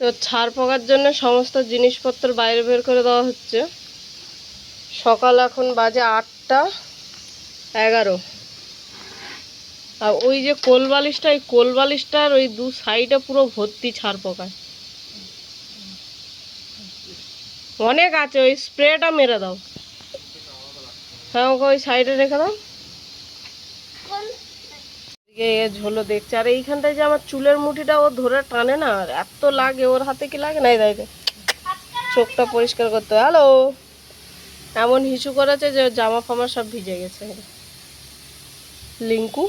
তো ছাড় পোকার জন্য সমস্ত জিনিসপত্র বাইরে বের করে দেওয়া হচ্ছে। সকাল এখন বাজে 8টা 11। আর ওই যে কোলবালিশটা, এই কোলবালিশটার ওই দু সাইডে পুরো ভর্তি ছাড় পোকায়। অনেক আছে, ওই স্প্রেটা মেরে দাও। হ্যাঁ, ওকে ওই সাইডে রেখে দাও। ঝোলো দেখছে। আর এইখানটায় যে আমার চুলের মুঠিটা ও ধরে টানে না, এত লাগে। ওর হাতে কি লাগে না, এই চোখটা পরিষ্কার করতে। হ্যালো, এমন হিসু করেছে যে জামা ফামা সব ভিজে গেছে। লিঙ্কু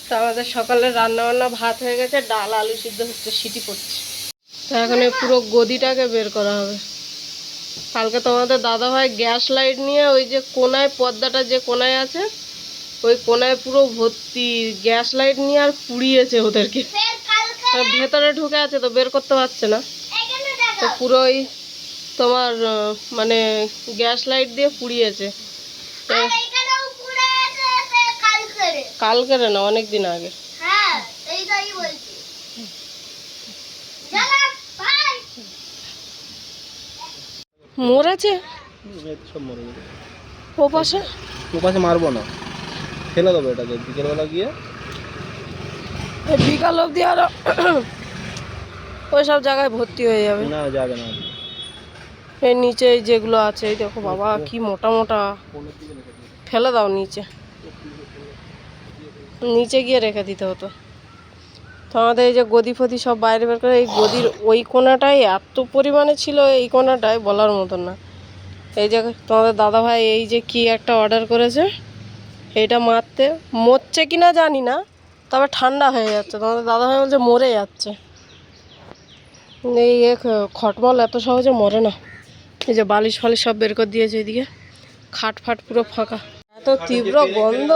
তো আমাদের সকালে রান্না বান্না ভাত হয়ে গেছে, ডাল আলু সিদ্ধ হচ্ছে, সিটি পড়ছে। তো এখন পুরো গদিটাকে বের করা হবে। কালকে তোমাদের দাদাভাই গ্যাস লাইট নিয়ে ওই যে কোনায়, পর্দাটা যে কোনায় আছে ওই কোনায় পুরো ভর্তি গ্যাস লাইট নিয়ে আর পুড়িয়েছে ওদেরকে। ভেতরে ঢুকে আছে তো বের করতে পারছে না, তো পুরোই তোমার মানে গ্যাস লাইট দিয়ে পুড়িয়েছে। কালকের না, অনেক দিন আগে। মরেছে ও পাশে, ও পাশে মারবো না, ফেলে দেবো এটাকে বিকেলবেলা গিয়ে। বিকাল অবধি আরো ওই সব জায়গায় ভর্তি হয়ে যাবে। না যাবে না। এর নিচে যেগুলো আছে, এই দেখো বাবা কি মোটা মোটা, ফেলে দাও নিচে, নিচে গিয়ে রেখে দিতে হতো। তো আমাদের এই যে গদি ফদি সব বাইরে বের করে, এই গদির ওই কোনাটাই এত পরিমাণে ছিল, এই কোনাটায় বলার মতন না। এই যে তোমাদের দাদাভাই এই যে কি একটা অর্ডার করেছে, এইটা মারতে মরছে কিনা জানি না, তবে ঠান্ডা হয়ে যাচ্ছে। তোমাদের দাদাভাই বলছে মরে যাচ্ছে। এই খটমল এত সহজে মরে না। এই যে বালিশ ফালিশ সব বের করে দিয়েছে, এদিকে খাট ফাট পুরো ফাঁকা। এত তীব্র গন্ধ।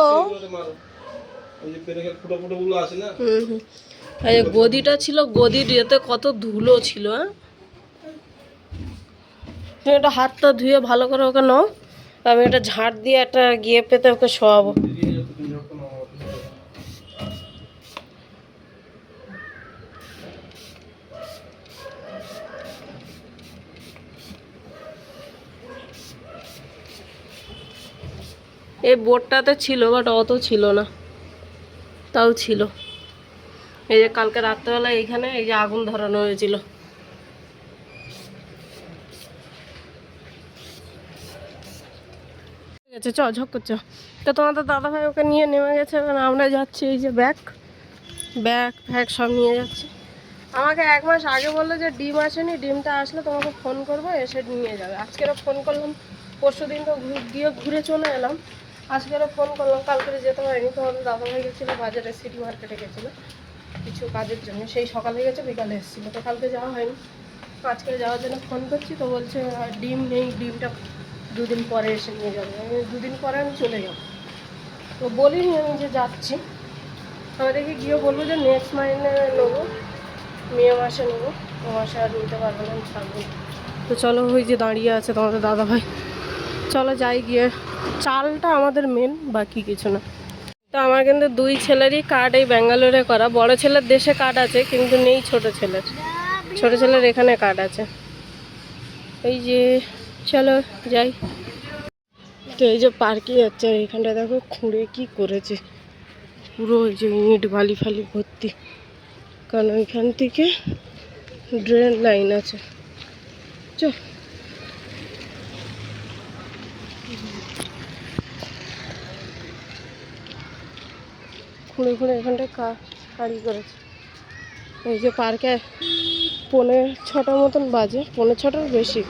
এই যে গদিটা ছিল, গদির এতে কত ধুলো ছিল। তুমি একটা হাতটা ধুয়ে ভালো করে ওকে নাও, আমি একটা ঝাঁট দিয়ে একটা গিয়ে পেতে ওকে শোয়াবো। এই বোর্ডটাতে ছিল, বাট অত ছিল না, তাও ছিল। এই যে কালকে রাত্রেবেলা এইখানে এই যে আগুন ধরানো হয়েছিল। ঠিক আছে, চ ঝক করছ। তো তোমাদের দাদাভাই ওকে নিয়ে নেমে গেছে, কারণ আমরা যাচ্ছি। এই যে ব্যাগ ফ্যাগ সব নিয়ে যাচ্ছি। আমাকে 1 মাস আগে বললো যে ডিম আসেনি, ডিমটা আসলে তোমাকে ফোন করবো, এসে নিয়ে যাবে। আজকেরও ফোন করলাম, পরশু দিন তো গিয়ে ঘুরে চলে এলাম। আজকেরও ফোন করলাম, কালকে যেতে হয়নি। তোমাদের দাদাভাই গেছিলো বাজারে, সিটি মার্কেটে গেছিলো কিছু কাজের জন্য, সেই সকালে গেছে বিকালে এসেছিলো, তো কালকে যাওয়া হয়নি। আজকে যাওয়ার জন্য ফোন করছি, তো বলছে ডিম নেই, ডিমটা 2 দিন পরে এসে নিয়ে যাবে। আমি 2 দিন পরে আমি চলে যাব, তো বলিনি আমি যে যাচ্ছি। আমাদেরকে গিয়ে বলবো যে নেক্সট মাইনে নেবো, মে মাসে নেবো, ও মাসে আর নিতে পারবো না, আমি ছাড়বো। তো চলো, ওই যে দাঁড়িয়ে আছে তোমাদের দাদাভাই, চলো যাই গিয়ে। চালটা আমাদের মেন, বাকি কিছু না। তো আমার কিন্তু 2 ছেলেরই কার্ড এই ব্যাঙ্গালোরে করা। বড় ছেলের দেশে কার্ড আছে, কিন্তু নেই ছোট ছেলের। ছোট ছেলের এখানে কার্ড আছে। এই যে চলো যাই। তো এই যে পার্কে যাচ্ছে, এইখানটা দেখো খুঁড়ে কি করেছে, পুরো ওই যে ইট বালি ফালি ভর্তি, কারণ ওইখান থেকে ড্রেন লাইন আছে। চ খুঁড়ে খুঁড়ে এখানটায় কারি করেছে। এই যে পার্কে 5:45 মতন বাজে, 5:45 বেশি,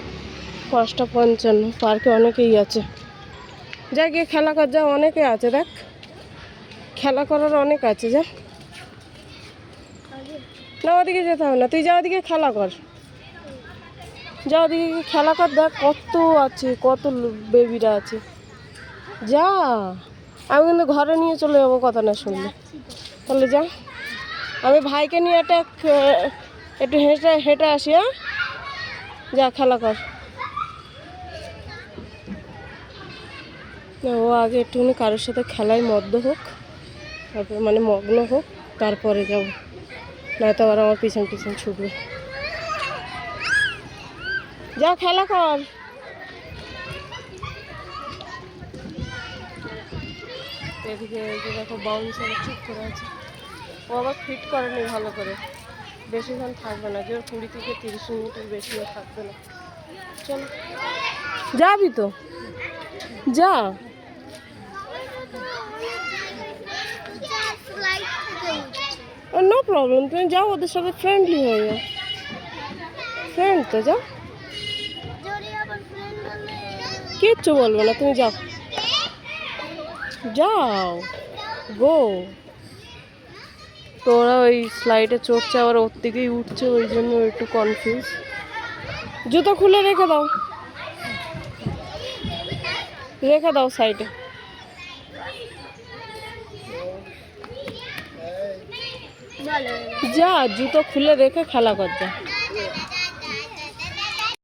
5:55। পার্কে অনেকেই আছে, যা গিয়ে খেলা কর, যা অনেকে আছে, দেখ খেলা করার অনেক আছে। যা না, ওদিকে যেতে হবে না, তুই যা ওদিকে খেলা কর, যা ওদিকে খেলা কর, দেখ কত আছে, কত বেবিরা আছে। যা, আমি কিন্তু ঘরে নিয়ে চলে যাবো কথা না শুনলে। তাহলে যা, আমি ভাইকে নিয়ে একটু হেঁটে আসি। হ্যাঁ, যা খেলা কর। ও আগে একটুখানি কারোর সাথে খেলায় মগ্ন হোক, তারপরে মানে মগ্ন হোক। তারপরে যাব, নয়তো আবার আমার পিছন পিছন ছুটবে। যা খেলা কর। এদিকে এই যে দেখো বাউন্সার চুপ করে আছে, ও আবার ফিট করেনি ভালো করে, বেশিক্ষণ থাকবে না, যে 20 থেকে 30 মিনিটের বেশিও থাকবে না। চলো যাবি তো যা। নো প্রবলেম, তুমি যাও, ওদের সাথে ফ্রেন্ডলি হয়ে যাও, ফ্রেন্ড তো যাও, কিচ্ছু বলবো না, তুমি যাও যাও গো। তো ওরা ওই স্লাইডে চড়ছে, আবার ওর দিকেই উঠছে, ওই জন্য একটু কনফিউজ। জুতো খুলে রেখে দাও, রেখে দাও সাইডে। যা জুতো খুলে রেখে খেলা কর যা।